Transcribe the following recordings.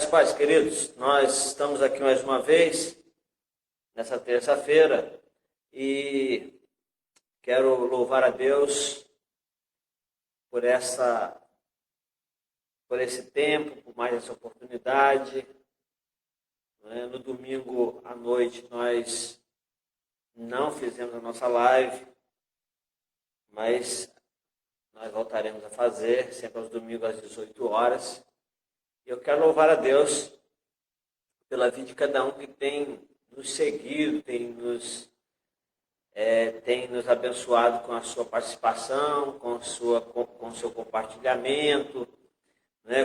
e paz, queridos. Nós estamos aqui mais uma vez, nessa terça-feira, e quero louvar a Deus por esse tempo, por mais essa oportunidade. No domingo à noite nós não fizemos a nossa live, mas nós voltaremos a fazer, sempre aos domingos às 18 horas. E eu quero louvar a Deus pela vida de cada um que tem nos seguido, tem nos abençoado com a sua participação, com o seu compartilhamento,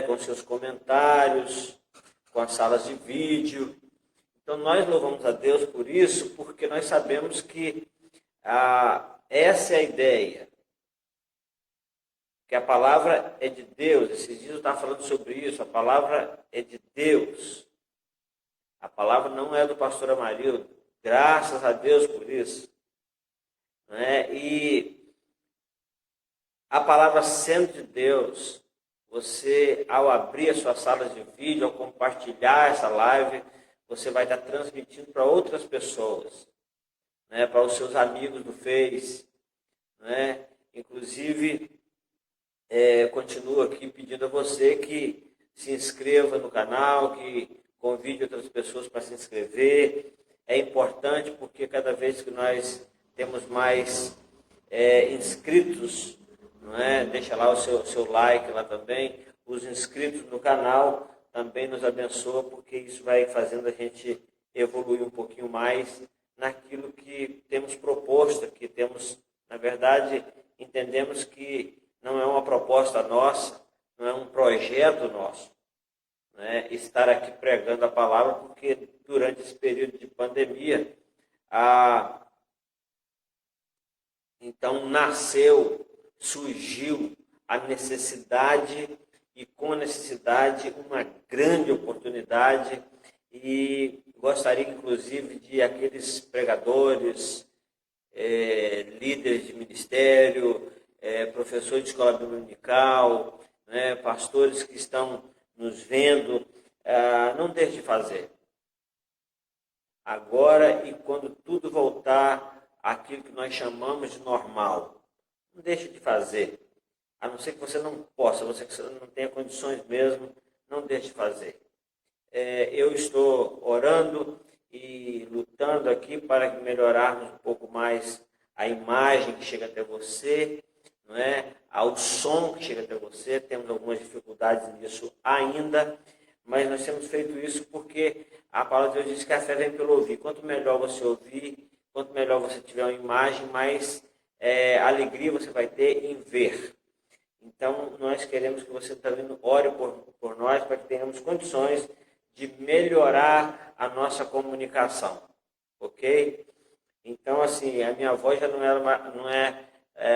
com seus comentários, com as salas de vídeo. Então nós louvamos a Deus por isso, porque nós sabemos que essa é a ideia. Que a palavra é de Deus. Esses dias eu estava falando sobre isso. A palavra é de Deus. A palavra não é do pastor Amarildo. Graças a Deus por isso. E a palavra sendo de Deus, você, ao abrir as suas salas de vídeo, ao compartilhar essa live, você vai estar transmitindo para outras pessoas, para os seus amigos do Face. Inclusive, continuo aqui pedindo a você que se inscreva no canal, que convide outras pessoas para se inscrever. É importante porque cada vez que nós temos mais inscritos, deixa lá o seu like lá também. Os inscritos no canal também nos abençoa, porque isso vai fazendo a gente evoluir um pouquinho mais naquilo que temos proposto, que temos, na verdade, entendemos que não é uma proposta nossa, não é um projeto nosso, estar aqui pregando a palavra, porque durante esse período de pandemia, então surgiu a necessidade, e com a necessidade uma grande oportunidade, e gostaria inclusive de aqueles pregadores, líderes de ministério, professores de escola dominical, pastores que estão nos vendo, não deixe de fazer. Agora e quando tudo voltar àquilo que nós chamamos de normal, não deixe de fazer. A não ser que você não possa, você que não tenha condições mesmo, não deixe de fazer. Eu estou orando e lutando aqui para melhorarmos um pouco mais a imagem que chega até você, ao som que chega até você. Temos algumas dificuldades nisso ainda, mas nós temos feito isso porque a palavra de Deus diz que a fé vem pelo ouvir. Quanto melhor você ouvir, quanto melhor você tiver uma imagem, mais alegria você vai ter em ver. Então, nós queremos que você também ore por nós, para que tenhamos condições de melhorar a nossa comunicação, ok? Então, assim, a minha voz já não é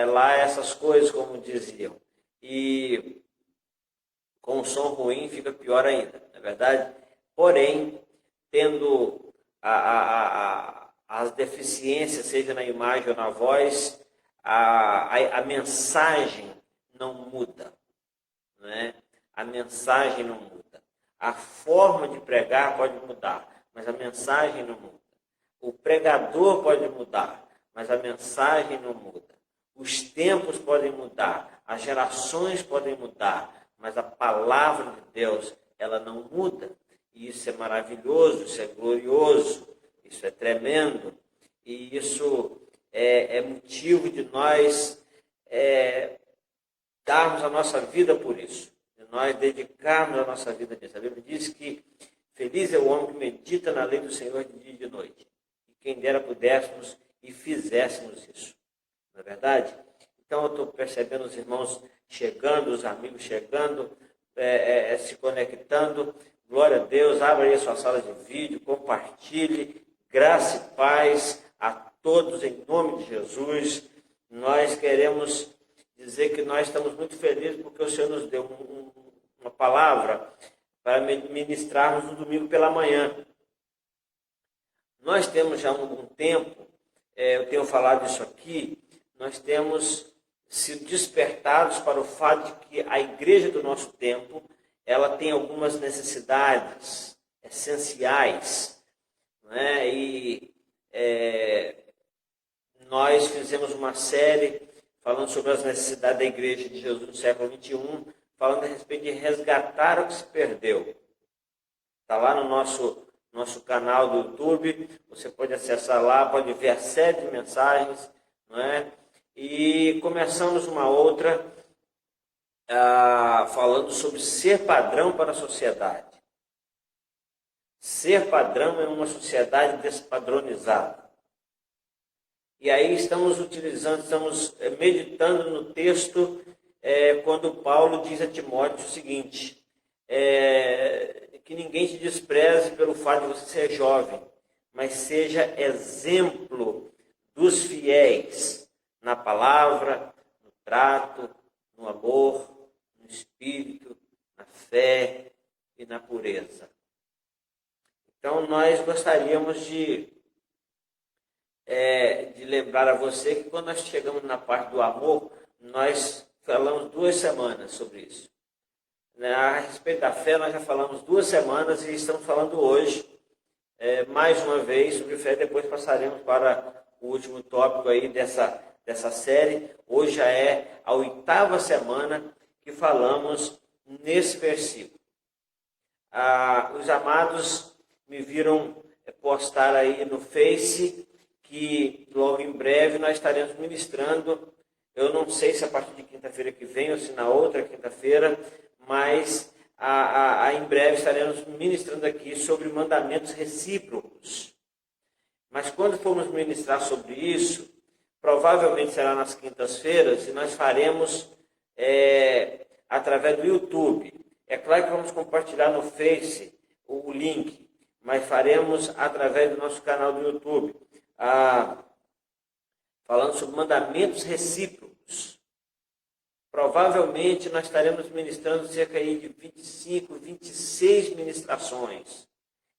lá essas coisas, como diziam. E com o som ruim fica pior ainda, não é verdade? Porém, tendo as deficiências, seja na imagem ou na voz, a mensagem não muda. A mensagem não muda. A forma de pregar pode mudar, mas a mensagem não muda. O pregador pode mudar, mas a mensagem não muda. Os tempos podem mudar, as gerações podem mudar, mas a palavra de Deus, ela não muda. E isso é maravilhoso, isso é glorioso, isso é tremendo. E isso é motivo de nós darmos a nossa vida por isso. De nós dedicarmos a nossa vida nisso. A Bíblia diz que feliz é o homem que medita na lei do Senhor de dia e de noite. E quem dera pudéssemos e fizéssemos isso. Não é verdade? Então eu estou percebendo os irmãos chegando, os amigos chegando, se conectando. Glória a Deus. Abra aí a sua sala de vídeo, compartilhe. Graça e paz a todos em nome de Jesus. Nós queremos dizer que nós estamos muito felizes porque o Senhor nos deu uma palavra para ministrarmos no domingo pela manhã. Nós temos já há algum tempo, eu tenho falado isso aqui, nós temos sido despertados para o fato de que a igreja do nosso tempo, ela tem algumas necessidades essenciais, né? E nós fizemos uma série falando sobre as necessidades da Igreja de Jesus no século XXI, falando a respeito de resgatar o que se perdeu. Está lá no nosso canal do YouTube, você pode acessar lá, pode ver a série de mensagens, não é? E começamos uma outra falando sobre ser padrão para a sociedade. Ser padrão em uma sociedade despadronizada. E aí estamos meditando no texto quando Paulo diz a Timóteo o seguinte, que ninguém te despreze pelo fato de você ser jovem, mas seja exemplo dos fiéis na palavra, no trato, no amor, no espírito, na fé e na pureza. Então, nós gostaríamos de lembrar a você que quando nós chegamos na parte do amor, nós falamos 2 semanas sobre isso. A respeito da fé, nós já falamos 2 semanas e estamos falando hoje, mais uma vez, sobre fé. Depois passaremos para o último tópico aí dessa série. Hoje já é a 8ª semana que falamos nesse versículo. Os amados me viram postar aí no Face que logo em breve nós estaremos ministrando. Eu não sei se a partir de quinta-feira que vem ou se na outra quinta-feira, mas em breve estaremos ministrando aqui sobre mandamentos recíprocos. Mas quando formos ministrar sobre isso, provavelmente será nas quintas-feiras e nós faremos através do YouTube. É claro que vamos compartilhar no Face o link, mas faremos através do nosso canal do YouTube, falando sobre mandamentos recíprocos. Provavelmente nós estaremos ministrando cerca de 25, 26 ministrações.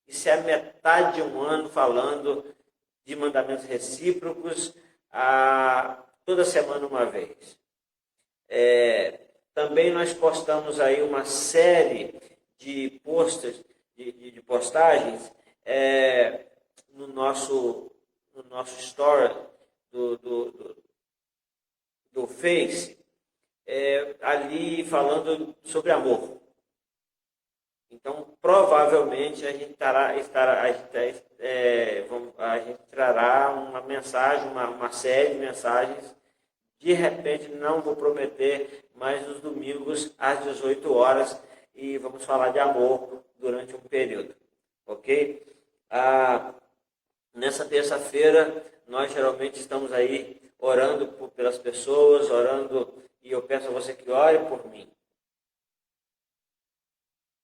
Isso é a metade de um ano falando de mandamentos recíprocos, toda semana uma vez. Também nós postamos aí uma série de postagens no nosso story do Face, ali falando sobre amor. Então, provavelmente a gente trará uma mensagem, uma série de mensagens. De repente, não vou prometer, mas nos domingos às 18 horas e vamos falar de amor durante um período, ok? Nessa terça-feira, nós geralmente estamos aí orando pelas pessoas, orando, e eu peço a você que ore por mim.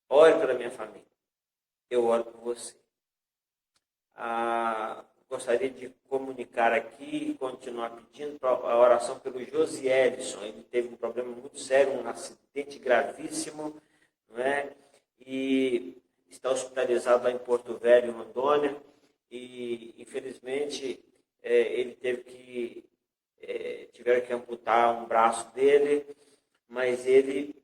Ore pela minha família. Eu oro por você. Gostaria de comunicar aqui e continuar pedindo a oração pelo Josielson. Ele teve um problema muito sério, um acidente gravíssimo, não é? E está hospitalizado lá em Porto Velho, Rondônia, e infelizmente tiveram que amputar um braço dele, mas ele,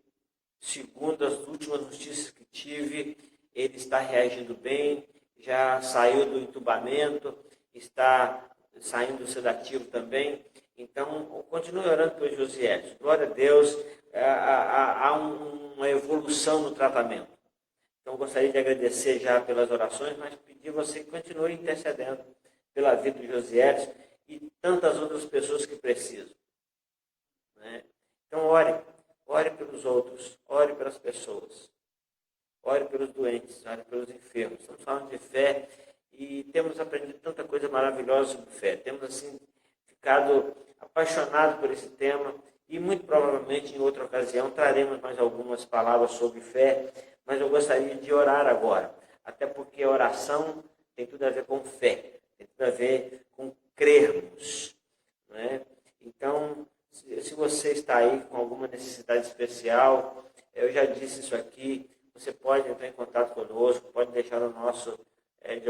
segundo as últimas notícias que tive, ele está reagindo bem, já saiu do entubamento, está saindo do sedativo também. Então, continue orando pelo Josiel. Glória a Deus, há uma evolução no tratamento. Então, gostaria de agradecer já pelas orações, mas pedir a você que continue intercedendo pela vida do Josiel e tantas outras pessoas que precisam, né? Então, ore pelos outros, ore pelas pessoas, ore pelos doentes, ore pelos enfermos. Estamos falando de fé e temos aprendido tanta coisa maravilhosa sobre fé. Temos, assim, ficado apaixonados por esse tema e, muito provavelmente, em outra ocasião, traremos mais algumas palavras sobre fé, mas eu gostaria de orar agora, até porque a oração tem tudo a ver com fé, tem tudo a ver com crermos, né? Então, se você está aí com alguma necessidade especial, eu já disse isso aqui, você pode entrar em contato conosco, pode deixar o nosso, de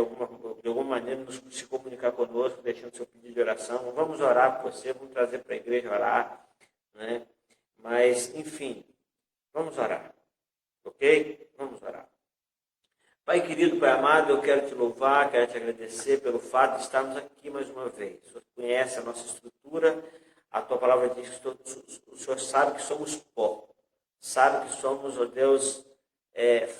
alguma maneira, se comunicar conosco, deixando seu pedido de oração. Vamos orar por você, vamos trazer para a igreja orar, né? Mas, enfim, vamos orar. Ok? Vamos orar. Pai querido, Pai amado, eu quero te louvar, quero te agradecer pelo fato de estarmos aqui mais uma vez. O Senhor conhece a nossa estrutura, a tua palavra diz que o Senhor sabe que somos pó, sabe que somos, ó Deus,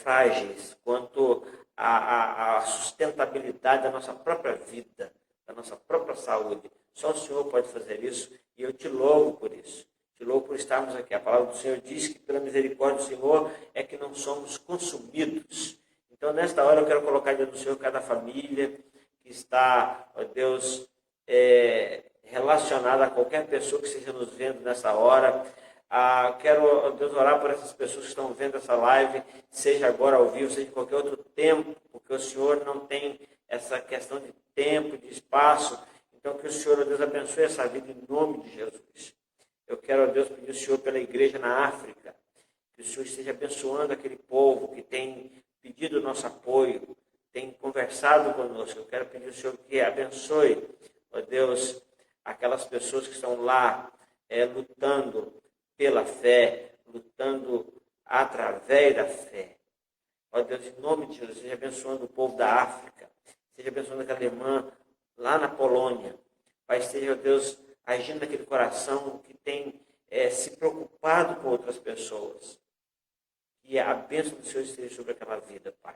frágeis quanto à sustentabilidade da nossa própria vida, da nossa própria saúde. Só o Senhor pode fazer isso e eu te louvo por isso. Te louvo por estarmos aqui. A palavra do Senhor diz que pela misericórdia do Senhor é que não somos consumidos. Então, nesta hora, eu quero colocar diante do Senhor cada família que está, ó Deus, relacionada a qualquer pessoa que esteja nos vendo nessa hora. Quero, ó Deus, orar por essas pessoas que estão vendo essa live, seja agora ao vivo, seja em qualquer outro tempo, porque o Senhor não tem essa questão de tempo, de espaço. Então, que o Senhor, ó Deus, abençoe essa vida em nome de Jesus. Eu quero, ó Deus, pedir ao Senhor pela igreja na África, que o Senhor esteja abençoando aquele povo que tem pedido o nosso apoio, tem conversado conosco. Eu quero pedir ao Senhor que abençoe, ó Deus, aquelas pessoas que estão lá lutando pela fé, lutando através da fé. Ó Deus, em nome de Jesus, seja abençoando o povo da África, seja abençoando aquela irmã lá na Polônia. Pai, esteja, ó Deus, agindo naquele coração que tem se preocupado com outras pessoas. Que a bênção do Senhor esteja sobre aquela vida, Pai.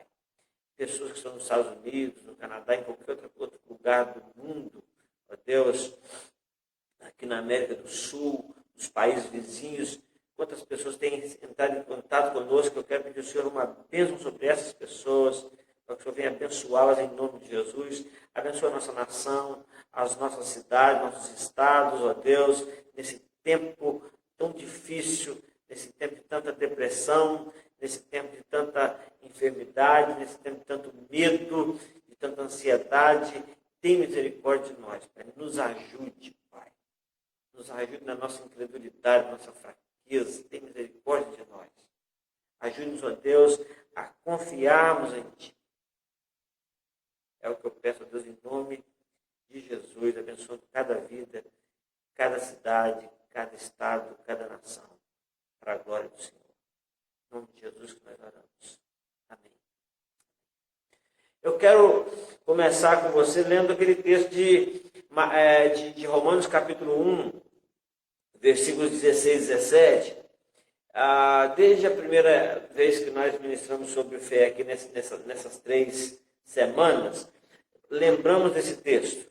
Pessoas que estão nos Estados Unidos, no Canadá, em qualquer outro lugar do mundo, ó Deus, aqui na América do Sul, nos países vizinhos, quantas pessoas têm entrado em contato conosco. Eu quero pedir ao Senhor uma bênção sobre essas pessoas, para que o Senhor venha abençoá-las em nome de Jesus. Abençoa a nossa nação, as nossas cidades, nossos estados, ó Deus, nesse tempo tão difícil, nesse tempo de tanta depressão, nesse tempo de tanta enfermidade, nesse tempo de tanto medo, de tanta ansiedade. Tem misericórdia de nós, Pai. Nos ajude, Pai. Nos ajude na nossa incredulidade, na nossa fraqueza. Tem misericórdia de nós. Ajude-nos, ó Deus, a confiarmos em Ti. É o que eu peço, ó Deus, em nome de Jesus, abençoando cada vida, cada cidade, cada estado, cada nação, para a glória do Senhor. Em nome de Jesus que nós oramos. Amém. Eu quero começar com você lendo aquele texto de Romanos capítulo 1, versículos 16 e 17. Desde a primeira vez que nós ministramos sobre fé aqui nessas 3 semanas, lembramos desse texto.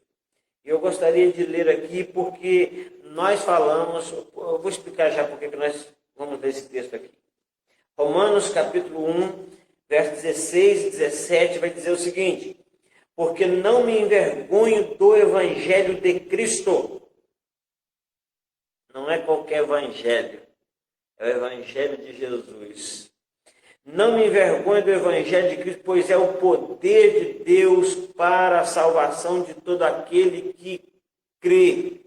E eu gostaria de ler aqui porque nós falamos, eu vou explicar já porque que nós vamos ler esse texto aqui. Romanos capítulo 1, versos 16 e 17 vai dizer o seguinte: porque não me envergonho do evangelho de Cristo. Não é qualquer evangelho, é o evangelho de Jesus. Não me envergonho do evangelho de Cristo, pois é o poder de Deus para a salvação de todo aquele que crê.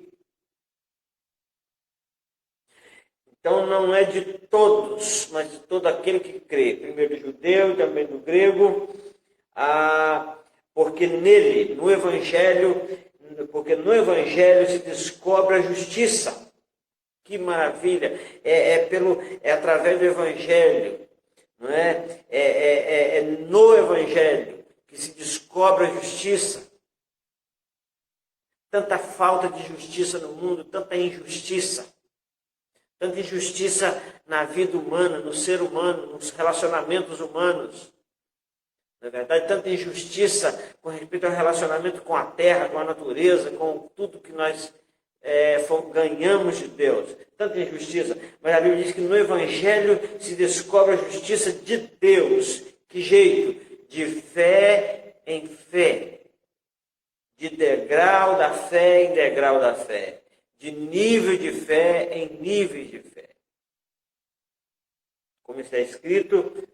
Então não é de todos, mas de todo aquele que crê. Primeiro do judeu, também do grego, porque no Evangelho se descobre a justiça. Que maravilha! É através do Evangelho, não é? É no Evangelho que se descobre a justiça. Tanta falta de justiça no mundo, tanta injustiça na vida humana, no ser humano, nos relacionamentos humanos. Na verdade, tanta injustiça com respeito ao relacionamento com a terra, com a natureza, com tudo que nós ganhamos de Deus. Tanta injustiça. Mas a Bíblia diz que no Evangelho se descobre a justiça de Deus. Que jeito? De fé em fé. De degrau da fé em degrau da fé. De nível de fé em níveis de fé. Como está escrito,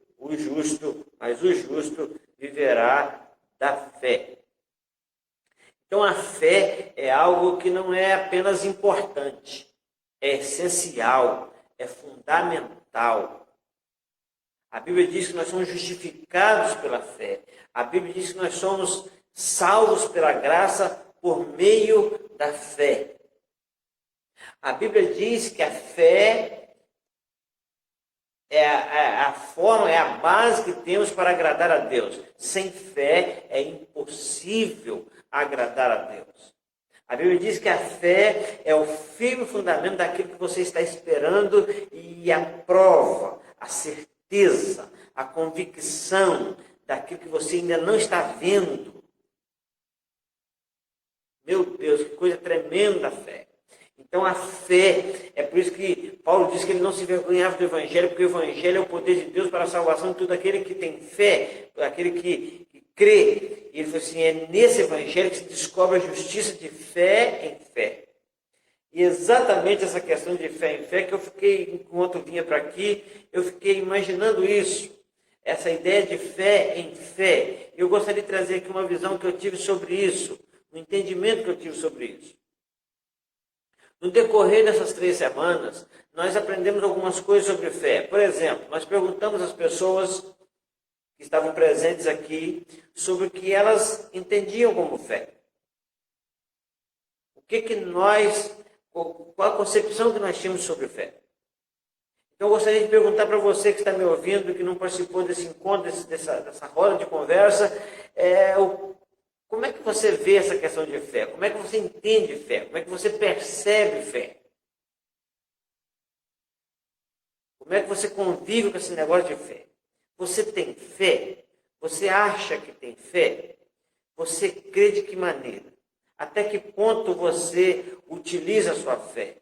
mas o justo viverá da fé. Então a fé é algo que não é apenas importante, é essencial, é fundamental. A Bíblia diz que nós somos justificados pela fé. A Bíblia diz que nós somos salvos pela graça por meio da fé. A Bíblia diz que a fé a forma, é a base que temos para agradar a Deus. Sem fé é impossível agradar a Deus. A Bíblia diz que a fé é o firme fundamento daquilo que você está esperando e a prova, a certeza, a convicção daquilo que você ainda não está vendo. Meu Deus, que coisa tremenda a fé. Então a fé, é por isso que Paulo diz que ele não se envergonhava do Evangelho, porque o Evangelho é o poder de Deus para a salvação de todo aquele que tem fé, aquele que crê. E ele falou assim, é nesse Evangelho que se descobre a justiça de fé em fé. E exatamente essa questão de fé em fé, que eu fiquei, enquanto vinha para aqui, eu fiquei imaginando isso. Essa ideia de fé em fé. Eu gostaria de trazer aqui uma visão que eu tive sobre isso, um entendimento que eu tive sobre isso. No decorrer dessas 3 semanas, nós aprendemos algumas coisas sobre fé. Por exemplo, nós perguntamos às pessoas que estavam presentes aqui sobre o que elas entendiam como fé. Qual a concepção que nós tínhamos sobre fé. Então, eu gostaria de perguntar para você que está me ouvindo, que não participou desse encontro, dessa roda de conversa, como é que você vê essa questão de fé? Como é que você entende fé? Como é que você percebe fé? Como é que você convive com esse negócio de fé? Você tem fé? Você acha que tem fé? Você crê de que maneira? Até que ponto você utiliza a sua fé?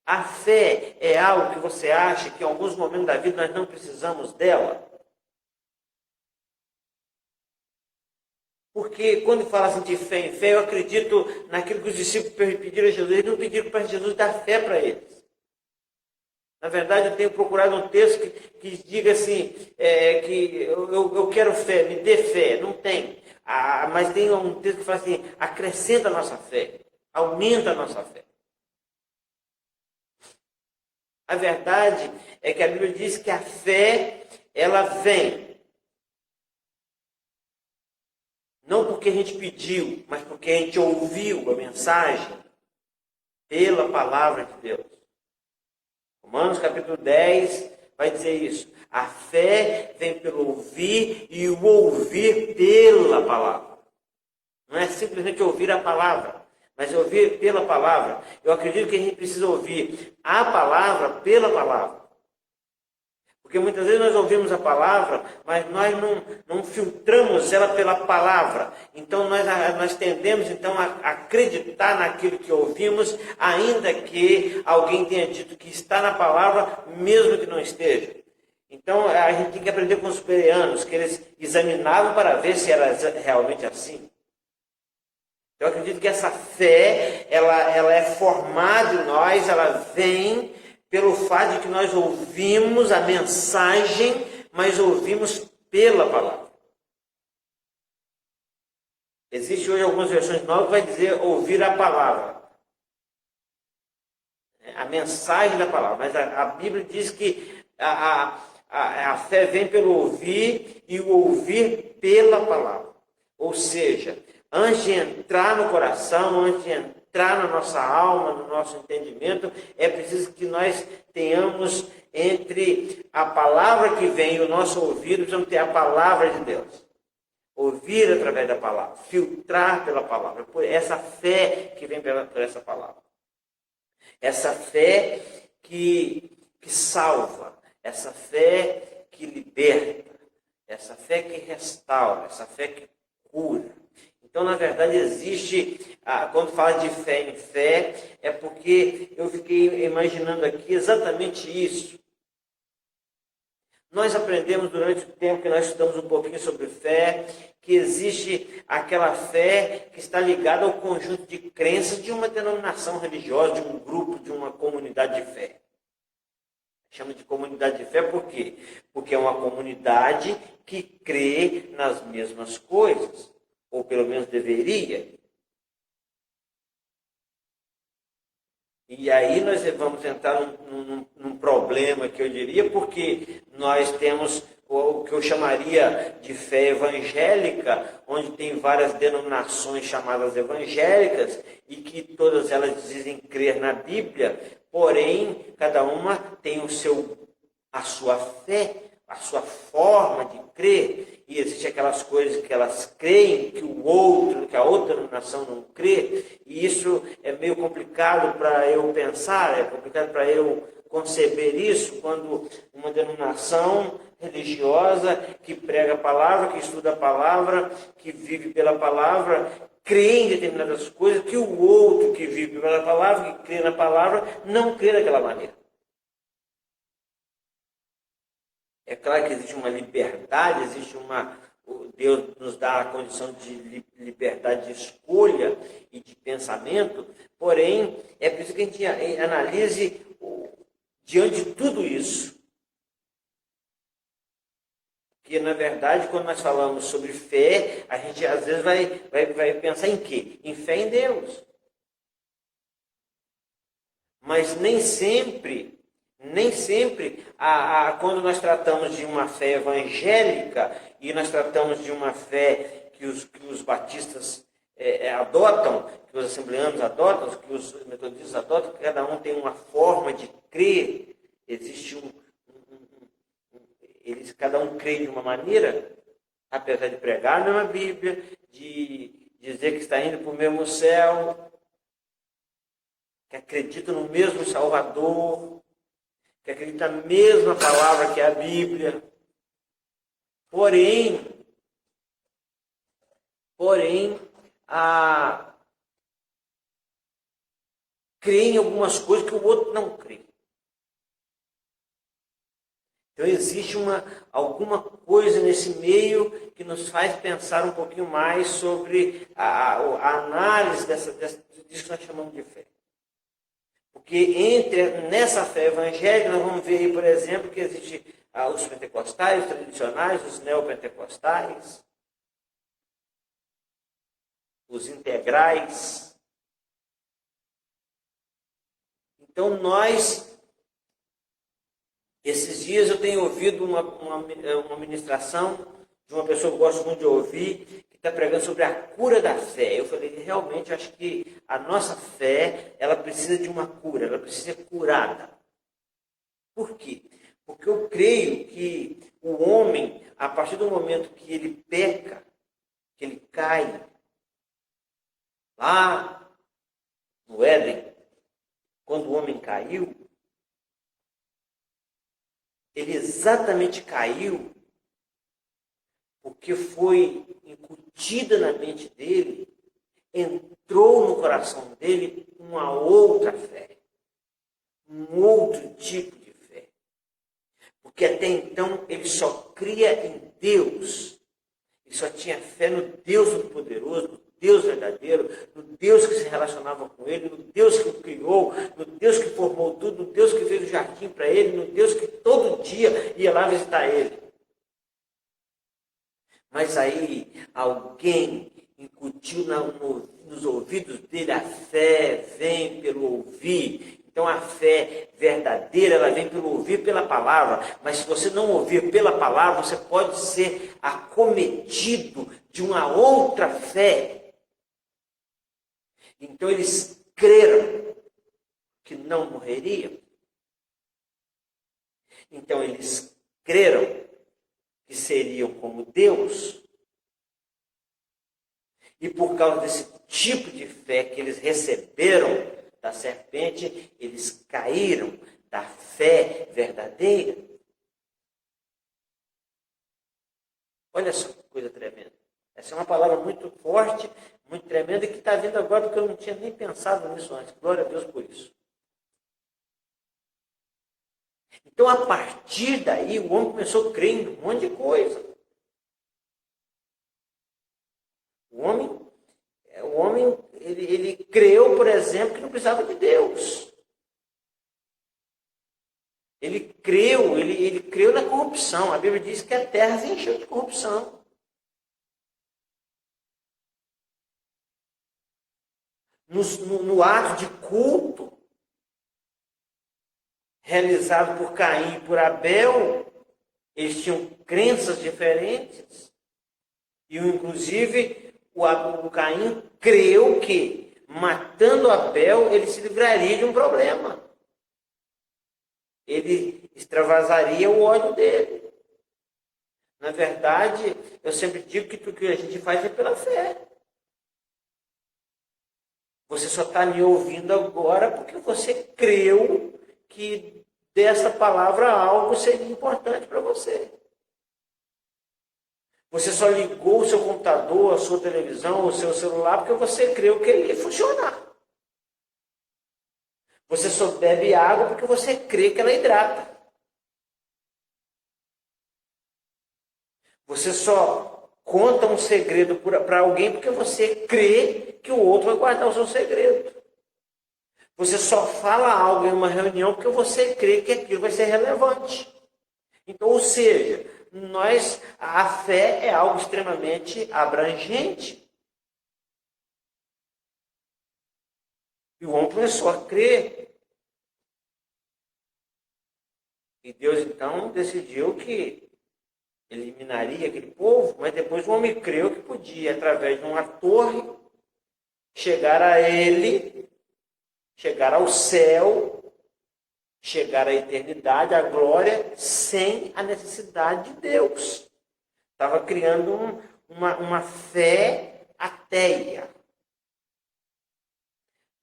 A fé é algo que você acha que em alguns momentos da vida nós não precisamos dela? Porque quando fala assim de fé em fé, eu acredito naquilo que os discípulos pediram a Jesus. Eles não pediram para Jesus dar fé para eles. Na verdade, eu tenho procurado um texto que diga assim, que eu quero fé, me dê fé. Não tem. Mas tem um texto que fala assim, acrescenta a nossa fé, aumenta a nossa fé. A verdade é que a Bíblia diz que a fé, ela vem. Não porque a gente pediu, mas porque a gente ouviu a mensagem pela palavra de Deus. Romanos capítulo 10 vai dizer isso. A fé vem pelo ouvir e o ouvir pela palavra. Não é simplesmente ouvir a palavra, mas ouvir pela palavra. Eu acredito que a gente precisa ouvir a palavra pela palavra. Porque muitas vezes nós ouvimos a palavra, mas nós não filtramos ela pela palavra. Então nós tendemos então a acreditar naquilo que ouvimos, ainda que alguém tenha dito que está na palavra, mesmo que não esteja. Então a gente tem que aprender com os bereanos, que eles examinavam para ver se era realmente assim. Eu acredito que essa fé, ela é formada em nós, ela vem pelo fato de que nós ouvimos a mensagem, mas ouvimos pela palavra. Existe hoje algumas versões novas que vai dizer ouvir a palavra. A mensagem da palavra. Mas a Bíblia diz que a fé vem pelo ouvir e o ouvir pela palavra. Ou seja, antes de entrar no coração, antes de entrar na nossa alma, no nosso entendimento, é preciso que nós tenhamos entre a palavra que vem e o nosso ouvido, precisamos ter a palavra de Deus. Ouvir através da palavra, filtrar pela palavra, por essa fé que vem por essa palavra. Essa fé que salva, essa fé que liberta, essa fé que restaura, essa fé que cura. Então, na verdade, existe, quando fala de fé em fé, é porque eu fiquei imaginando aqui exatamente isso. Nós aprendemos durante o tempo que nós estudamos um pouquinho sobre fé, que existe aquela fé que está ligada ao conjunto de crenças de uma denominação religiosa, de um grupo, de uma comunidade de fé. Chama de comunidade de fé por quê? Porque é uma comunidade que crê nas mesmas coisas. Ou pelo menos deveria. E aí nós vamos entrar num problema que eu diria, porque nós temos o que eu chamaria de fé evangélica, onde tem várias denominações chamadas evangélicas, e que todas elas dizem crer na Bíblia, porém, cada uma tem o seu a sua fé, a sua forma de crer, e existem aquelas coisas que elas creem que que a outra denominação não crê, e isso é meio complicado para eu pensar, é complicado para eu conceber isso, quando uma denominação religiosa que prega a palavra, que estuda a palavra, que vive pela palavra, crê em determinadas coisas que o outro que vive pela palavra, que crê na palavra, não crê daquela maneira. É claro que existe uma liberdade, Deus nos dá a condição de liberdade de escolha e de pensamento, porém, é preciso que a gente analise diante de tudo isso. Porque, na verdade, quando nós falamos sobre fé, a gente às vezes vai pensar em quê? Em fé em Deus. Mas nem sempre, quando nós tratamos de uma fé evangélica e nós tratamos de uma fé que os batistas adotam, que os assembleanos adotam, que os metodistas adotam, que cada um tem uma forma de crer, existe cada um crê de uma maneira, apesar de pregar a mesma Bíblia, de dizer que está indo para o mesmo céu, que acredita no mesmo Salvador, que acredita na mesma palavra que é a Bíblia. Porém, crê em algumas coisas que o outro não crê. Então, existe alguma coisa nesse meio que nos faz pensar um pouquinho mais sobre a análise disso que nós chamamos de fé. Porque nessa fé evangélica, nós vamos ver aí, por exemplo, que existe os pentecostais, os tradicionais, os neopentecostais, os integrais. Então, esses dias eu tenho ouvido uma ministração de uma pessoa que eu gosto muito de ouvir, que está pregando sobre a cura da fé. Eu falei, realmente, acho que a nossa fé, ela precisa de uma cura, ela precisa ser curada. Por quê? Porque eu creio que o homem, a partir do momento que ele peca, que ele cai, lá no Éden, quando o homem caiu, ele exatamente caiu porque foi incutida na mente dele, entrou no coração dele uma outra fé, um outro tipo de fé. Porque até então ele só cria em Deus, ele só tinha fé no Deus Todo-Poderoso, no Deus verdadeiro, no Deus que se relacionava com ele, no Deus que o criou, no Deus que formou tudo, no Deus que fez o jardim para ele, no Deus que todo dia ia lá visitar ele. Mas aí alguém incutiu nos ouvidos dele, a fé vem pelo ouvir. Então a fé verdadeira, ela vem pelo ouvir pela palavra. Mas se você não ouvir pela palavra, você pode ser acometido de uma outra fé. Então eles creram que não morreriam. Então eles creram que seriam como Deus. E por causa desse tipo de fé que eles receberam da serpente, eles caíram da fé verdadeira. Olha só que coisa tremenda. Essa é uma palavra muito forte, muito tremenda, e que está vindo agora porque eu não tinha nem pensado nisso antes. Glória a Deus por isso. Então, a partir daí, o homem começou a crer em um monte de coisa. O homem ele creu, por exemplo, que não precisava de Deus. Ele creu na corrupção. A Bíblia diz que a terra se encheu de corrupção. No ato de culto realizado por Caim e por Abel, eles tinham crenças diferentes. E, inclusive, o Caim creu que, matando Abel, ele se livraria de um problema. ele extravasaria o ódio dele. Na verdade, eu sempre digo que tudo que a gente faz é pela fé. Você só está me ouvindo agora porque você creu que dessa palavra algo seria importante para você. Você só ligou o seu computador, a sua televisão, o seu celular porque você creu que ele ia funcionar. Você só bebe água porque você crê que ela hidrata. Você só conta um segredo para alguém porque você crê que o outro vai guardar o seu segredo. Você só fala algo em uma reunião porque você crê que aquilo vai ser relevante. Então, ou seja, a fé é algo extremamente abrangente. E o homem começou a crer. E Deus então decidiu que eliminaria aquele povo, mas depois o homem creu que podia, através de uma torre, chegar a ele, chegar ao céu, chegar à eternidade, à glória, sem a necessidade de Deus. Estava criando uma fé ateia.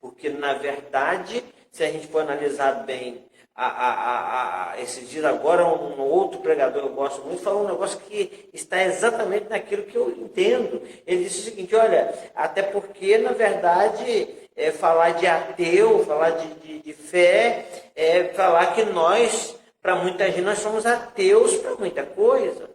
Porque, na verdade, se a gente for analisar bem, esses dias agora, um outro pregador que eu gosto muito, falou um negócio que está exatamente naquilo que eu entendo. Ele disse o seguinte, olha, até porque, na verdade, falar de ateu, falar de fé, é falar que nós, para muita gente, nós somos ateus para muita coisa.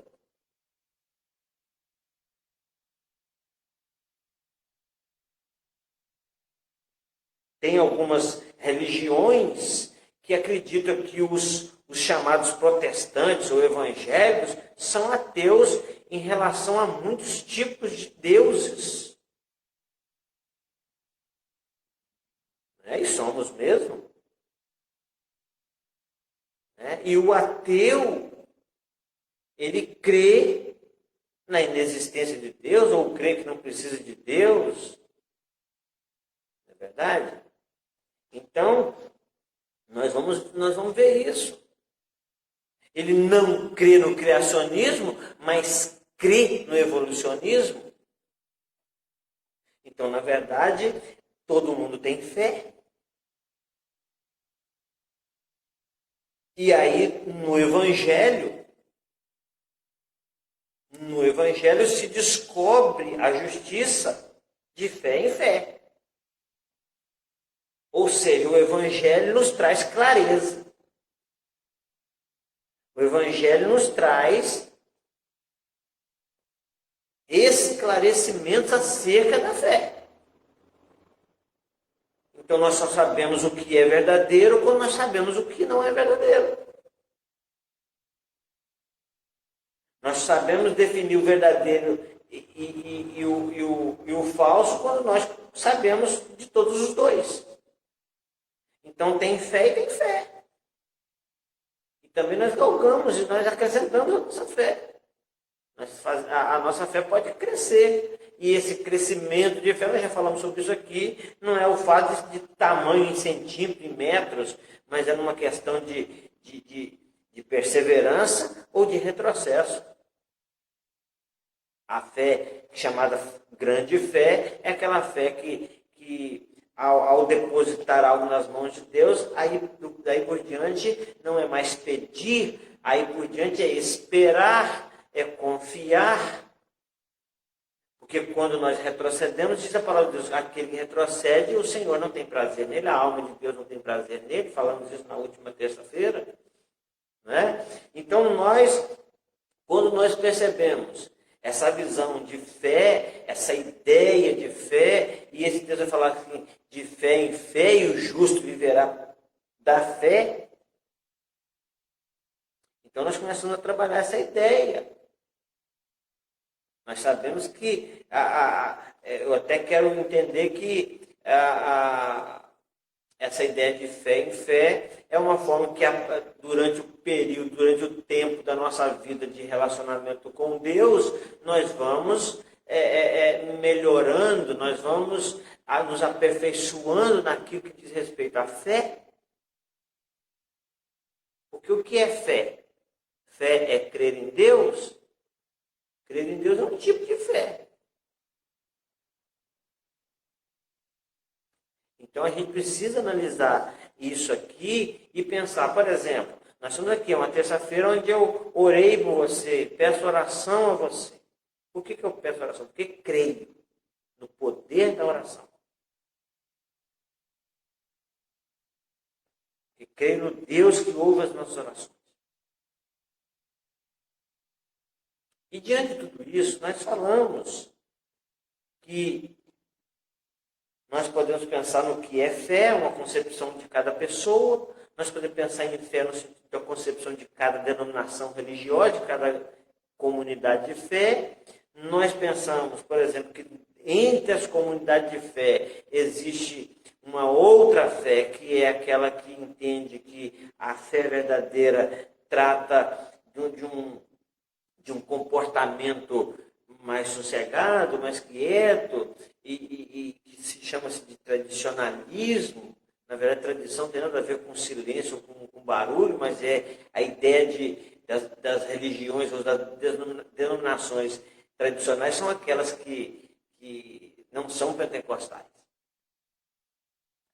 Tem algumas religiões que acreditam que os chamados protestantes ou evangélicos são ateus em relação a muitos tipos de deuses. E somos mesmo. E o ateu, ele crê na inexistência de Deus ou crê que não precisa de Deus. Não é verdade? Então, nós vamos ver isso. Ele não crê no criacionismo, mas crê no evolucionismo. Então, na verdade, todo mundo tem fé. E aí, no Evangelho se descobre a justiça de fé em fé. Ou seja, o Evangelho nos traz clareza. O Evangelho nos traz esclarecimentos acerca da fé. Então nós só sabemos o que é verdadeiro quando nós sabemos o que não é verdadeiro. Nós sabemos definir o verdadeiro e o falso quando nós sabemos de todos os dois. Então tem fé e tem fé. E também nós galgamos e nós acrescentamos a nossa fé. A nossa fé pode crescer. E esse crescimento de fé, nós já falamos sobre isso aqui, não é o fato de tamanho em centímetros, em metros, mas é numa questão de perseverança ou de retrocesso. A fé, chamada grande fé, é aquela fé que ao depositar algo nas mãos de Deus, daí por diante não é mais pedir, aí por diante é esperar, é confiar. Porque quando nós retrocedemos, diz a palavra de Deus, aquele que retrocede, o Senhor não tem prazer nele, a alma de Deus não tem prazer nele, falamos isso na última terça-feira. Né? Então quando nós percebemos essa visão de fé, essa ideia de fé, e esse texto vai falar assim, de fé em fé, e o justo viverá da fé. Então nós começamos a trabalhar essa ideia. Nós sabemos que, eu até quero entender que essa ideia de fé em fé é uma forma que durante o tempo da nossa vida de relacionamento com Deus, nós vamos melhorando, nós vamos nos aperfeiçoando naquilo que diz respeito à fé. Porque o que é fé? Fé é crer em Deus? Crer em Deus é um tipo de fé. Então a gente precisa analisar isso aqui e pensar, por exemplo, nós estamos aqui, é uma terça-feira onde eu orei por você, peço oração a você. Por que eu peço oração? Porque creio no poder da oração. Porque creio no Deus que ouve as nossas orações. E diante de tudo isso, nós falamos que nós podemos pensar no que é fé, uma concepção de cada pessoa. Nós podemos pensar em fé no sentido da concepção de cada denominação religiosa, de cada comunidade de fé. Nós pensamos, por exemplo, que entre as comunidades de fé existe uma outra fé, que é aquela que entende que a fé verdadeira trata de um comportamento mais sossegado, mais quieto, e se chama-se de tradicionalismo. Na verdade, tradição tem nada a ver com silêncio, com barulho, mas é a ideia das religiões ou das denominações tradicionais são aquelas que não são pentecostais.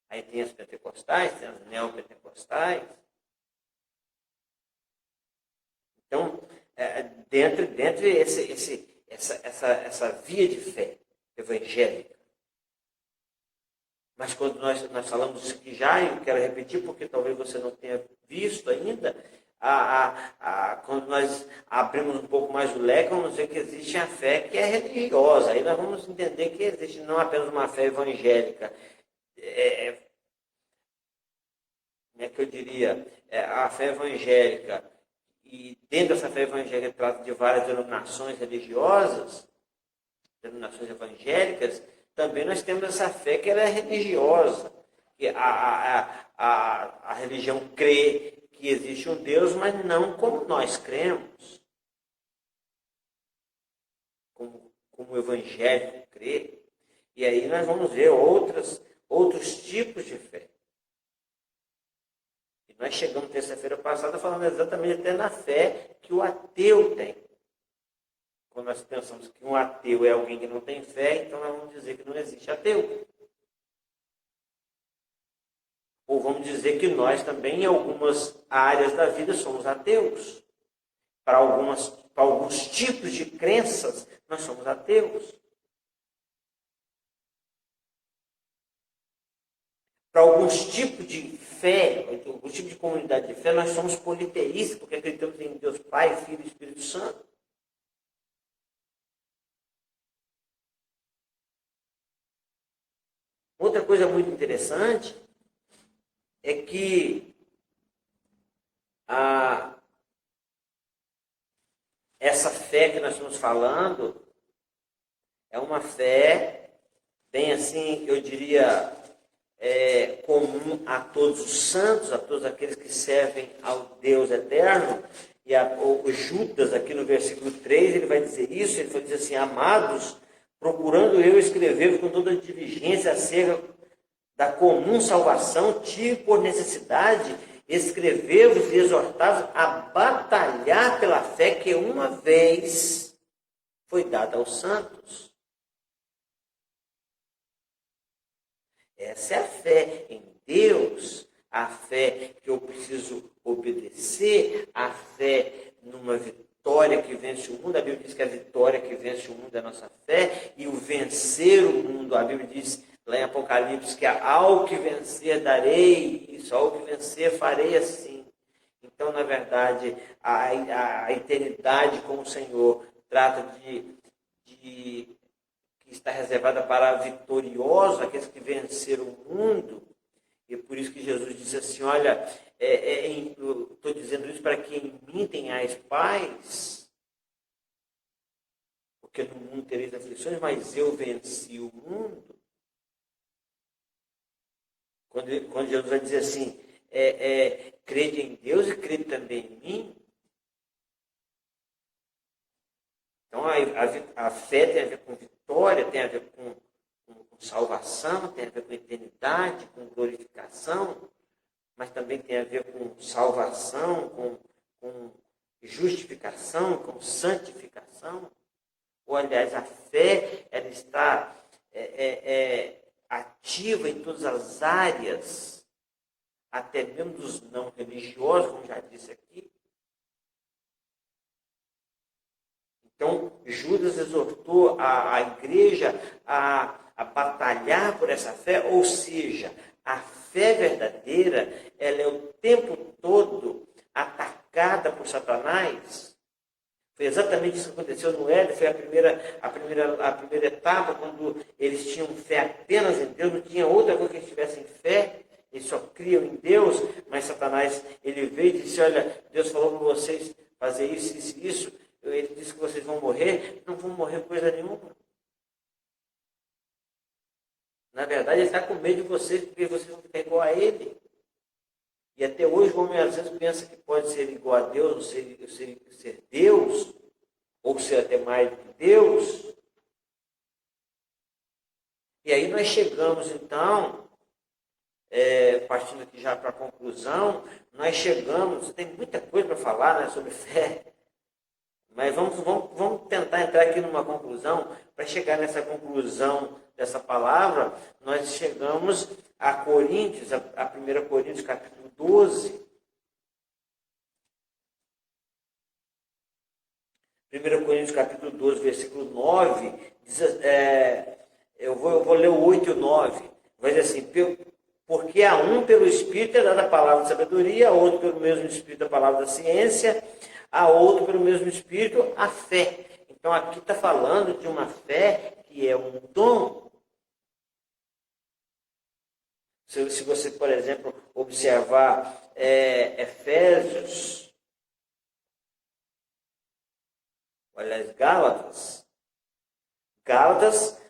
Aí tem as pentecostais, tem as neopentecostais. Então, dentro essa via de fé evangélica. Mas quando nós falamos isso aqui já, eu quero repetir porque talvez você não tenha visto ainda, quando nós abrimos um pouco mais o leque, vamos ver que existe a fé que é religiosa. Aí nós vamos entender que existe não apenas uma fé evangélica. Como é que eu diria? A fé evangélica. E dentro dessa fé evangélica trata de várias denominações religiosas, denominações evangélicas, também nós temos essa fé que ela é religiosa. Que a religião crê que existe um Deus, mas não como nós cremos. Como o evangélico crê. E aí nós vamos ver outros tipos de fé. E nós chegamos terça-feira passada falando exatamente até na fé que o ateu tem. Quando nós pensamos que um ateu é alguém que não tem fé, então nós vamos dizer que não existe ateu. Ou vamos dizer que nós também, em algumas áreas da vida, somos ateus. Para alguns tipos de crenças, nós somos ateus. Para alguns tipos de fé, alguns tipos de comunidade de fé, nós somos politeístas, porque acreditamos em Deus Pai, Filho e Espírito Santo. Outra coisa muito interessante é que essa fé que nós estamos falando é uma fé bem assim, eu diria, comum a todos os santos, a todos aqueles que servem ao Deus eterno. E o Judas, aqui no versículo 3, ele vai dizer isso, ele vai dizer assim: amados, procurando eu escrever com toda diligência acerca da comum salvação, tive por necessidade escrever-vos e exortar-vos a batalhar pela fé que uma vez foi dada aos santos. Essa é a fé em Deus, a fé que eu preciso obedecer, a fé numa vitória que vence o mundo. A Bíblia diz que a vitória que vence o mundo é a nossa fé, e o vencer o mundo, a Bíblia diz lá em Apocalipse que ao que vencer darei isso, ao que vencer farei assim. Então, na verdade, a eternidade com o Senhor trata de que está reservada para vitoriosos, aqueles que venceram o mundo. E por isso que Jesus disse assim: olha, eu estou dizendo isso para que em mim tenhais paz, porque no mundo tereis aflições, mas eu venci o mundo. Quando Jesus vai dizer assim, crede em Deus e crede também em mim. Então a fé tem a ver com vitória, tem a ver com salvação, tem a ver com eternidade, com glorificação. mas também tem a ver com salvação, com justificação, com santificação. Ou, aliás, a fé, ela está ativa em todas as áreas, até mesmo dos não religiosos, como já disse aqui. Então, Judas exortou a igreja a batalhar por essa fé, ou seja, a fé verdadeira, ela é o tempo todo atacada por Satanás. Foi exatamente isso que aconteceu no Éden, foi a primeira etapa, quando eles tinham fé apenas em Deus, não tinha outra coisa que eles tivessem fé, eles só criam em Deus, mas Satanás, ele veio e disse, olha, Deus falou para vocês fazer isso, isso, isso, ele disse que vocês vão morrer, não vão morrer coisa nenhuma. Na verdade, ele está com medo de vocês, porque vocês vão ficar igual a ele. E até hoje o homem às vezes pensa que pode ser igual a Deus, ou ser Deus, ou ser até mais do que Deus. E aí nós chegamos então, partindo aqui já para a conclusão, nós chegamos, tem muita coisa para falar, né, sobre fé, mas vamos tentar entrar aqui numa conclusão. Para chegar nessa conclusão dessa palavra, nós chegamos a Coríntios, a 1 Coríntios capítulo 12. 1 Coríntios capítulo 12, versículo 9, diz, eu vou ler o 8 e o 9, vai dizer assim, porque a um pelo Espírito é dada a palavra de sabedoria, a outro pelo mesmo Espírito a palavra da ciência, a outro pelo mesmo Espírito a fé. Então aqui está falando de uma fé que é um dom. Se você, por exemplo, observar Efésios, aliás, Gálatas,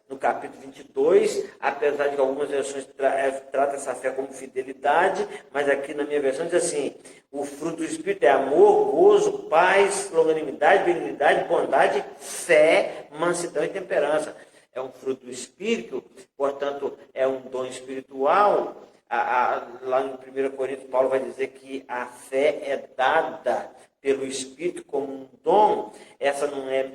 no capítulo 22, apesar de que algumas versões tratam essa fé como fidelidade, mas aqui na minha versão diz assim, o fruto do Espírito é amor, gozo, paz, longanimidade, benignidade, bondade, fé, mansidão e temperança. É um fruto do Espírito, portanto, é um dom espiritual. Lá no 1 Coríntios, Paulo vai dizer que a fé é dada pelo Espírito como um dom. Essa não é,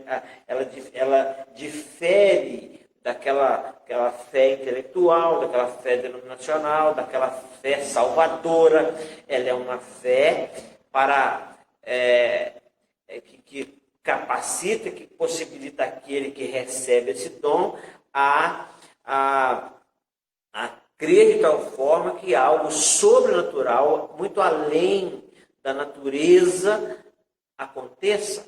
ela difere daquela fé intelectual, daquela fé denominacional, daquela fé salvadora. Ela é uma fé que capacita, que possibilita aquele que recebe esse dom a crer de tal forma que algo sobrenatural, muito além da natureza, aconteça.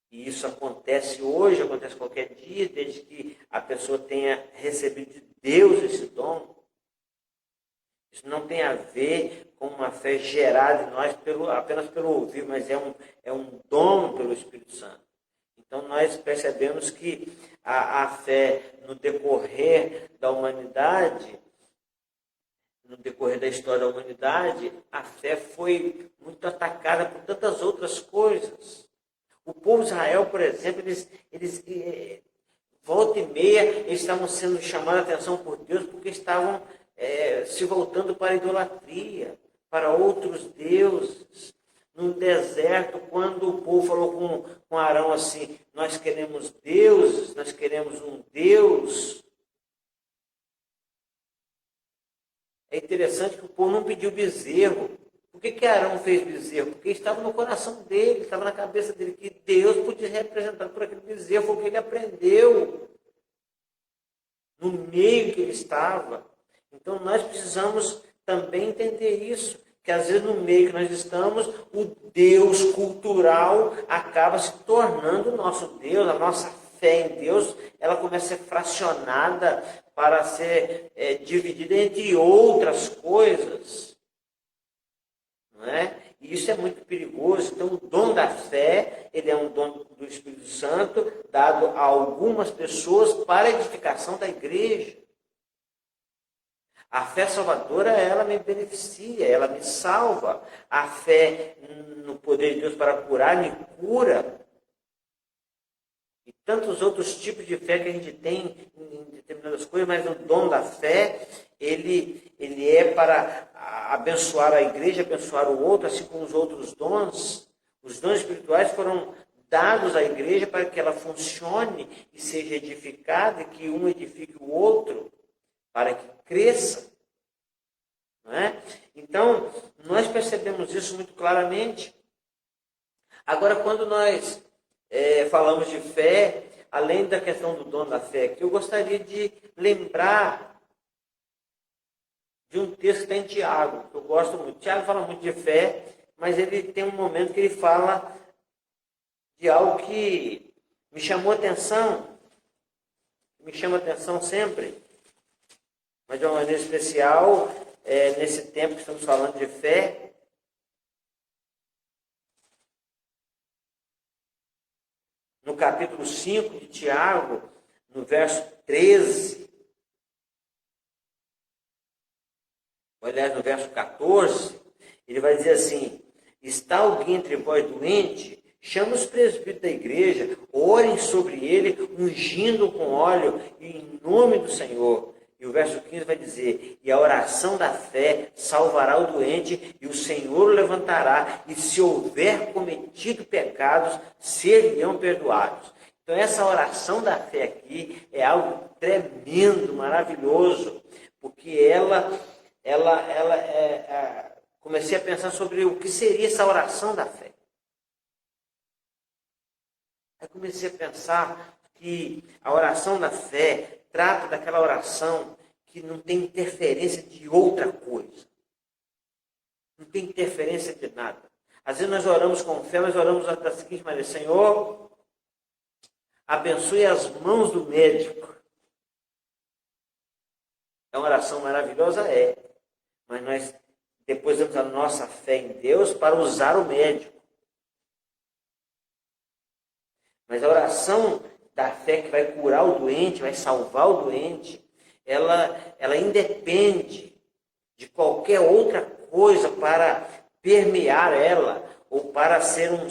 E isso acontece hoje, acontece qualquer dia, desde que a pessoa tenha recebido de Deus esse dom. Isso não tem a ver com uma fé gerada em nós apenas pelo ouvir, mas é um dom pelo Espírito Santo. Então nós percebemos que a fé no decorrer da humanidade, no decorrer da história da humanidade, a fé foi muito atacada por tantas outras coisas. O povo de Israel, por exemplo, eles volta e meia, eles estavam sendo chamados a atenção por Deus porque estavam se voltando para a idolatria, para outros deuses. No deserto, quando o povo falou com Arão assim, nós queremos deuses, nós queremos um Deus. É interessante que o povo não pediu bezerro. Por que Arão fez bezerro? Porque estava no coração dele, estava na cabeça dele, que Deus podia ser representado por aquele bezerro, foi o que ele aprendeu no meio que ele estava. Então nós precisamos também entender isso, que às vezes no meio que nós estamos, o Deus cultural acaba se tornando o nosso Deus, a nossa fé em Deus, ela começa a ser fracionada para ser dividida entre outras coisas. Não é? E isso é muito perigoso. Então, o dom da fé, ele é um dom do Espírito Santo, dado a algumas pessoas para a edificação da igreja. A fé salvadora, ela me beneficia, ela me salva. A fé no poder de Deus para curar, me cura. E tantos outros tipos de fé que a gente tem em determinadas coisas, mas o dom da fé, ele ele é para abençoar a igreja, abençoar o outro, assim como os outros dons. Os dons espirituais foram dados à igreja para que ela funcione e seja edificada, e que um edifique o outro, para que cresça. Não é? Então, nós percebemos isso muito claramente. Agora, quando nós falamos de fé, além da questão do dom da fé, que eu gostaria de lembrar de um texto que está em Tiago, que eu gosto muito. Tiago fala muito de fé, mas ele tem um momento que ele fala de algo que me chamou a atenção, me chama a atenção sempre, mas de uma maneira especial, nesse tempo que estamos falando de fé. No capítulo 5 de Tiago, no verso 13, aliás, no verso 14, ele vai dizer assim: está alguém entre vós doente? Chama os presbíteros da igreja, orem sobre ele, ungindo com óleo, em nome do Senhor. E o verso 15 vai dizer: e a oração da fé salvará o doente, e o Senhor o levantará, e se houver cometido pecados, ser-lhe-ão perdoados. Então essa oração da fé aqui é algo tremendo, maravilhoso, porque comecei a pensar sobre o que seria essa oração da fé. Aí comecei a pensar que a oração da fé trata daquela oração que não tem interferência de outra coisa. Não tem interferência de nada. Às vezes nós oramos com fé, nós oramos da seguinte maneira: Senhor, abençoe as mãos do médico. É uma oração maravilhosa? É. Mas nós depositamos a nossa fé em Deus para usar o médico. Mas a oração da fé que vai curar o doente, vai salvar o doente, ela independe de qualquer outra coisa para permear ela, ou para ser um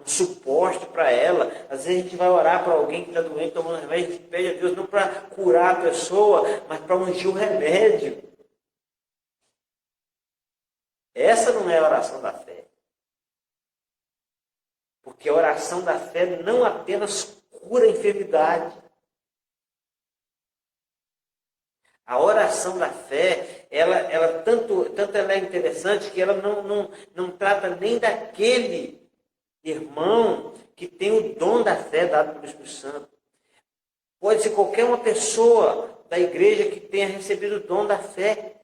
suporte para ela. Às vezes a gente vai orar para alguém que está doente, tomando remédio, a gente pede a Deus não para curar a pessoa, mas para ungir o remédio. Essa não é a oração da fé. Porque a oração da fé não apenas cura a enfermidade. A oração da fé, ela tanto ela é interessante que ela não trata nem daquele irmão que tem o dom da fé dado pelo Espírito Santo. Pode ser qualquer uma pessoa da igreja que tenha recebido o dom da fé.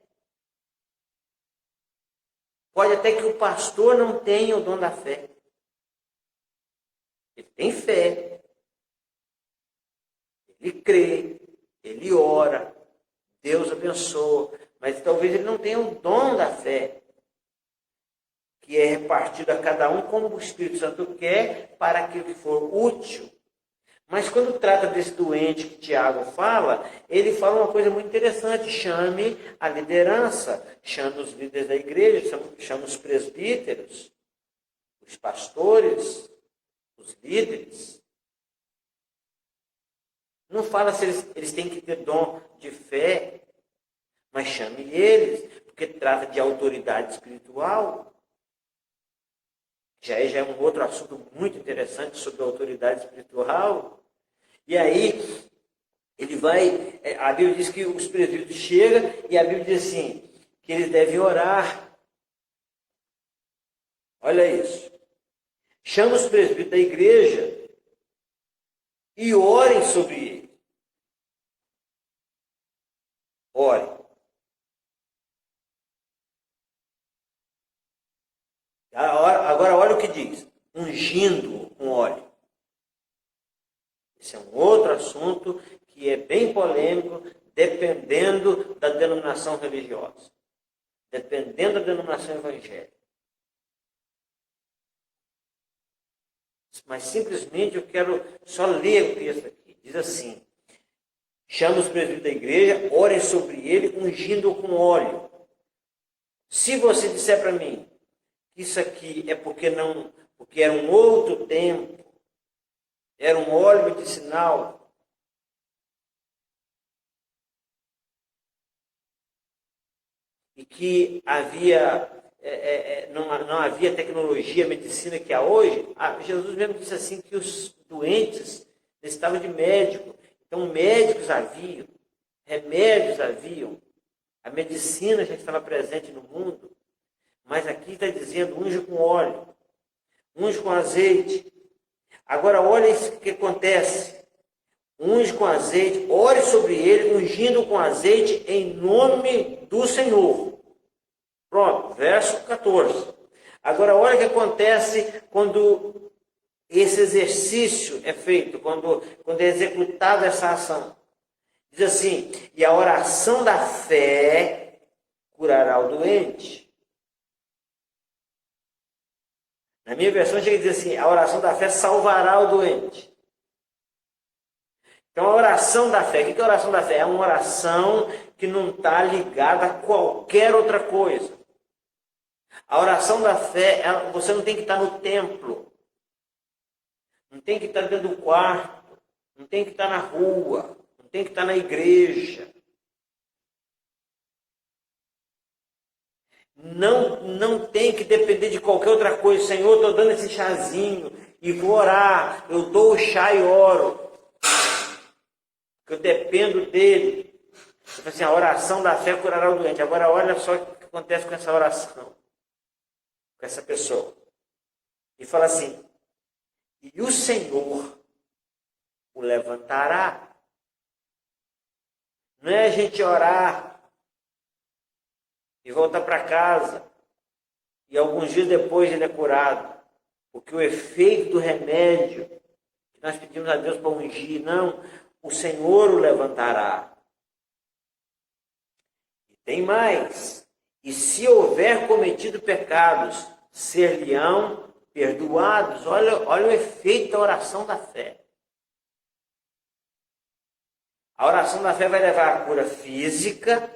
Pode até que o pastor não tenha o dom da fé. Ele tem fé, ele crê, ele ora, Deus abençoa, mas talvez ele não tenha o dom da fé, que é repartido a cada um como o Espírito Santo quer, para aquilo que for útil. Mas quando trata desse doente que Tiago fala, ele fala uma coisa muito interessante: chame a liderança, chame os líderes da igreja, chame os presbíteros, os pastores, os líderes. Não fala se eles têm que ter dom de fé, mas chame eles, porque trata de autoridade espiritual. Já é um outro assunto muito interessante sobre a autoridade espiritual. E aí, a Bíblia diz que os presbíteros chegam, e a Bíblia diz assim, que eles devem orar. Olha isso. Chama os presbíteros da igreja e orem sobre ele. Orem. Agora olha o que diz: ungindo com óleo. Esse é um outro assunto que é bem polêmico, dependendo da denominação religiosa, dependendo da denominação evangélica. Mas simplesmente eu quero só ler o texto aqui. Diz assim: chama os presbíteros da igreja, orem sobre ele, ungindo-o com óleo. Se você disser para mim que isso aqui é porque era um outro tempo, era um óleo medicinal, que não havia tecnologia, medicina que há hoje, Jesus mesmo disse assim que os doentes necessitavam de médico. Então, médicos haviam, remédios haviam, a medicina já estava presente no mundo, mas aqui está dizendo, unge com óleo, unge com azeite. Agora, olha isso que acontece. Unge com azeite, ore sobre ele, ungindo com azeite em nome do Senhor. Pronto, verso 14. Agora, olha o que acontece quando esse exercício é feito, quando é executada essa ação. Diz assim, e a oração da fé curará o doente. Na minha versão chega a dizer assim, a oração da fé salvará o doente. Então, a oração da fé, o que é a oração da fé? É uma oração que não está ligada a qualquer outra coisa. A oração da fé, você não tem que estar no templo, não tem que estar dentro do quarto, não tem que estar na rua, não tem que estar na igreja. Não tem que depender de qualquer outra coisa. Senhor, estou dando esse chazinho e vou orar. Eu dou o chá e oro. Eu dependo dele. Assim, a oração da fé curará o doente. Agora olha só o que acontece com essa oração, com essa pessoa. E fala assim, e o Senhor o levantará. Não é a gente orar e voltar para casa e alguns dias depois ele é curado. Porque o efeito do remédio que nós pedimos a Deus para ungir, não, o Senhor o levantará. E tem mais. E se houver cometido pecados, ser-lhe-ão perdoados. Olha o efeito da oração da fé. A oração da fé vai levar à cura física,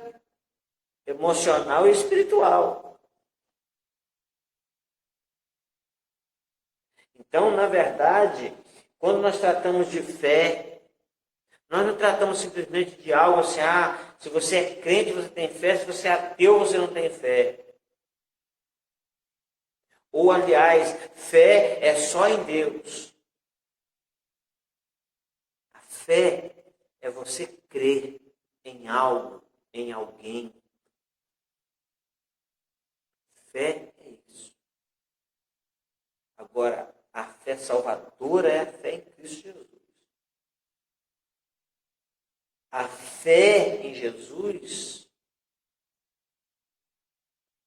emocional e espiritual. Então, na verdade, quando nós tratamos de fé, nós não tratamos simplesmente de algo assim, se você é crente, você tem fé, se você é ateu, você não tem fé. Ou, aliás, fé é só em Deus. A fé é você crer em algo, em alguém. Fé é isso. Agora, a fé salvadora é a fé em Cristo Jesus. A fé em Jesus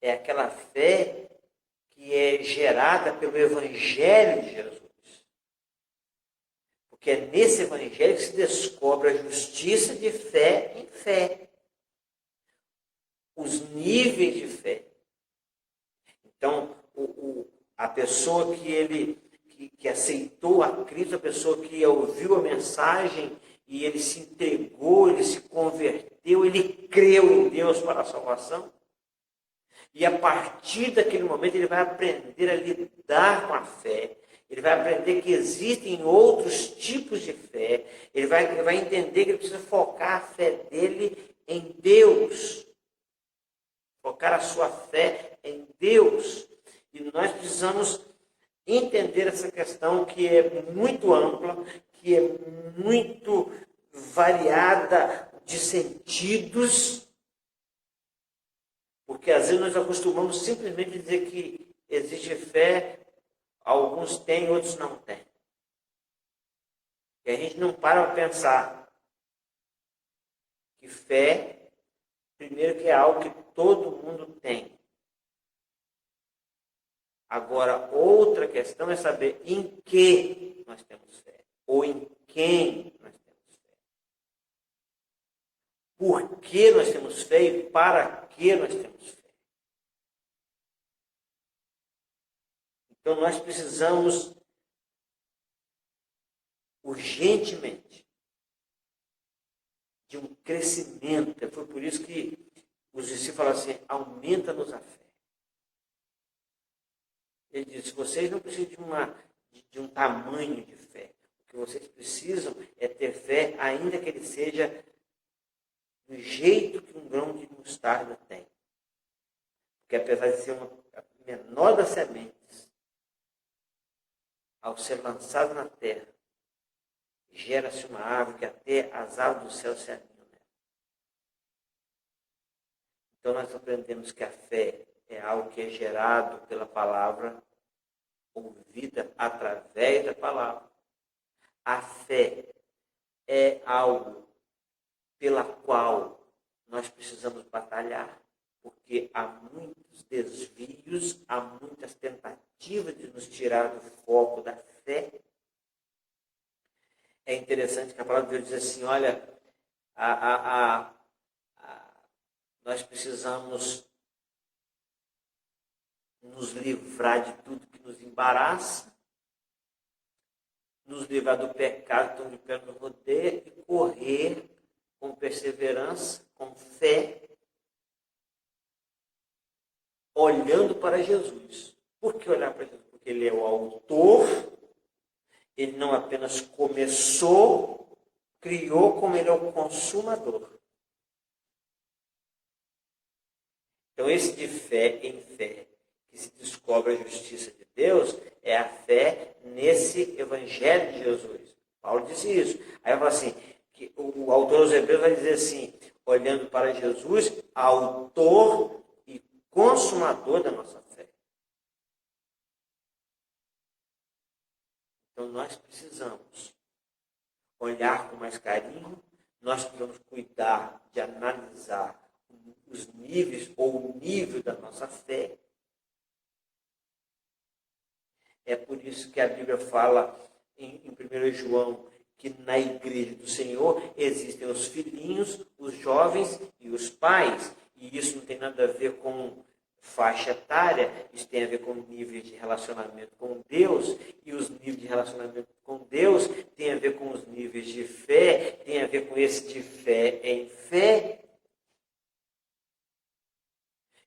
é aquela fé que é gerada pelo Evangelho de Jesus. Porque é nesse Evangelho que se descobre a justiça de fé em fé. Os níveis de fé. Então, a pessoa que aceitou a Cristo, a pessoa que ouviu a mensagem e ele se entregou, ele se converteu, ele creu em Deus para a salvação. E a partir daquele momento ele vai aprender a lidar com a fé. Ele vai aprender que existem outros tipos de fé. Ele vai entender que ele precisa focar a fé dele em Deus. Focar a sua fé em Deus. E nós precisamos entender essa questão que é muito ampla, que é muito variada de sentidos, porque às vezes nós acostumamos simplesmente a dizer que existe fé, alguns têm, outros não têm. E a gente não para pensar que fé, primeiro, que é algo que todo mundo tem. Agora, outra questão é saber em que nós temos fé, ou em quem nós temos fé. Por que nós temos fé e para que nós temos fé. Então, nós precisamos urgentemente de um crescimento. Foi por isso que os discípulos falaram assim, aumenta-nos a fé. Ele disse, vocês não precisam de um tamanho de fé. O que vocês precisam é ter fé, ainda que ele seja do jeito que um grão de mostarda tem. que apesar de ser a menor das sementes, ao ser lançado na terra, gera-se uma árvore que até as aves do céu se aninham nela. Então nós aprendemos que a fé é algo que é gerado pela palavra, ouvida através da palavra. A fé é algo pela qual nós precisamos batalhar, porque há muitos desvios, há muitas tentativas de nos tirar do foco da fé. É interessante que a palavra de Deus diz assim, olha, nós precisamos nos livrar de tudo que nos embaraça, nos livrar do pecado que tão de perto nos rodeia e correr com perseverança, com fé, olhando para Jesus. Por que olhar para Jesus? Porque Ele é o autor, Ele não apenas começou, criou, como Ele é o consumador. Então, esse de fé em fé, que se descobre a justiça de Deus, é a fé nesse Evangelho de Jesus. Paulo disse isso. Aí eu falo assim, que o autor aos Hebreus vai dizer assim, olhando para Jesus, autor e consumador da nossa fé. Então nós precisamos olhar com mais carinho, nós precisamos cuidar de analisar os níveis ou o nível da nossa fé. É por isso que a Bíblia fala em 1 João que na igreja do Senhor existem os filhinhos, os jovens e os pais. E isso não tem nada a ver com faixa etária, isso tem a ver com níveis de relacionamento com Deus. E os níveis de relacionamento com Deus tem a ver com os níveis de fé, tem a ver com esse de fé em fé.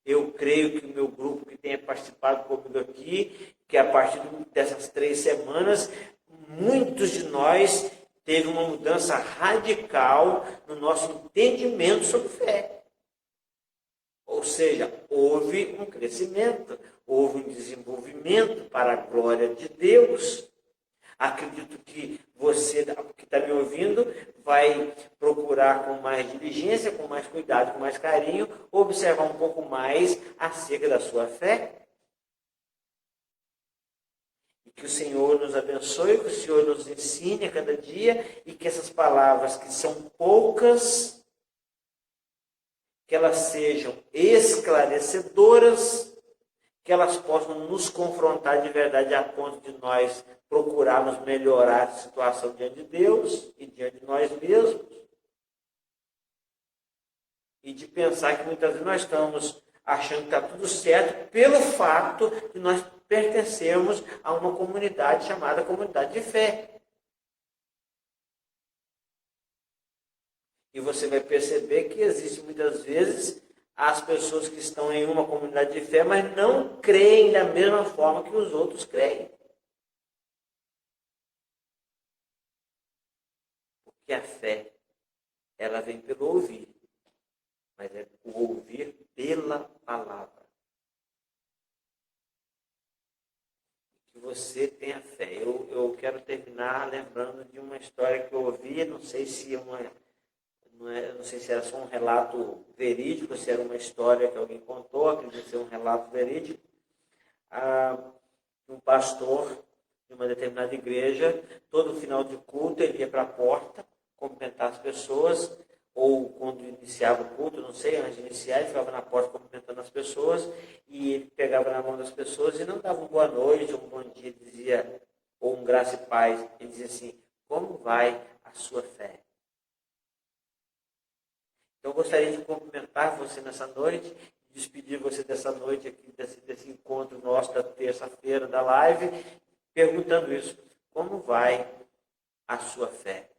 Eu creio que o meu grupo que tenha participado comigo aqui, que a partir dessas 3 semanas, muitos de nós teve uma mudança radical no nosso entendimento sobre fé. Ou seja, houve um crescimento, houve um desenvolvimento para a glória de Deus. Acredito que você que está me ouvindo vai procurar com mais diligência, com mais cuidado, com mais carinho, observar um pouco mais acerca da sua fé. E que o Senhor nos abençoe, que o Senhor nos ensine a cada dia e que essas palavras que são poucas, que elas sejam esclarecedoras, que elas possam nos confrontar de verdade a ponto de nós procurarmos melhorar a situação diante de Deus e diante de nós mesmos. E de pensar que muitas vezes nós estamos achando que está tudo certo pelo fato de nós pertencermos a uma comunidade chamada comunidade de fé. E você vai perceber que existe muitas vezes as pessoas que estão em uma comunidade de fé, mas não creem da mesma forma que os outros creem. Porque a fé, ela vem pelo ouvir, mas é o ouvir pela palavra. Que você tenha fé. Eu quero terminar lembrando de uma história que eu ouvi, não sei se era só um relato verídico, se era uma história que alguém contou, acredito ser um relato verídico. Um pastor de uma determinada igreja, todo final de culto ele ia para a porta cumprimentar as pessoas, ou quando iniciava o culto, não sei, antes de iniciar, ele ficava na porta cumprimentando as pessoas, e ele pegava na mão das pessoas e não dava um boa noite, ou um bom dia, ele dizia, ou um graça e paz, ele dizia assim, como vai a sua fé? Então, eu gostaria de cumprimentar você nessa noite, despedir você dessa noite aqui, desse encontro nosso da terça-feira da live, perguntando isso, como vai a sua fé?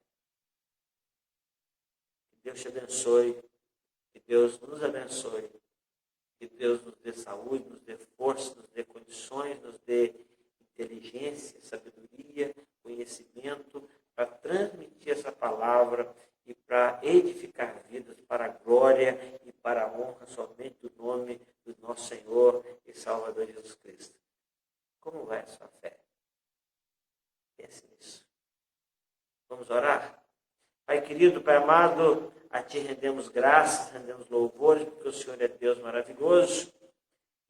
Que Deus te abençoe, que Deus nos abençoe, que Deus nos dê saúde, nos dê força, nos dê condições, nos dê inteligência, sabedoria, conhecimento, para transmitir essa palavra e para edificar vidas para a glória e para a honra somente do nome do nosso nosso Senhor e Salvador Jesus Cristo. Como vai a sua fé? Pense nisso. Vamos orar? Pai querido, Pai amado, a Ti rendemos graças, rendemos louvores, porque o Senhor é Deus maravilhoso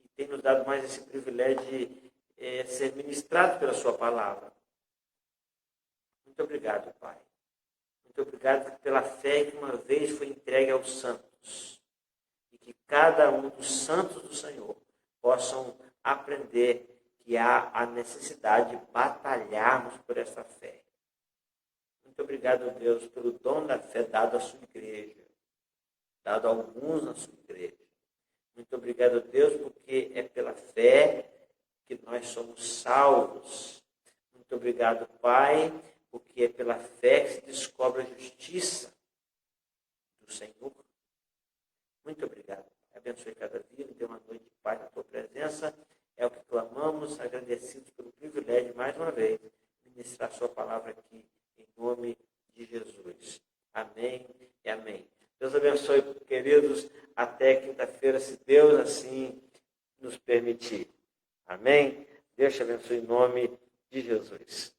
e tem nos dado mais esse privilégio de ser ministrado pela Sua palavra. Muito obrigado, Pai. Muito obrigado pela fé que uma vez foi entregue aos santos. E que cada um dos santos do Senhor possam aprender que há a necessidade de batalharmos por essa fé. Muito obrigado, Deus, pelo dom da fé dado à sua igreja, dado a alguns na sua igreja. Muito obrigado, Deus, porque é pela fé que nós somos salvos. Muito obrigado, Pai, porque é pela fé que se descobre a justiça do Senhor. Muito obrigado. Abençoe cada vida, dê uma noite de paz na tua presença. É o que clamamos, agradecidos pelo privilégio, mais uma vez, de ministrar a sua palavra aqui, em nome de Jesus. Amém e amém. Deus abençoe, queridos, até quinta-feira, se Deus assim nos permitir. Amém? Deus te abençoe em nome de Jesus.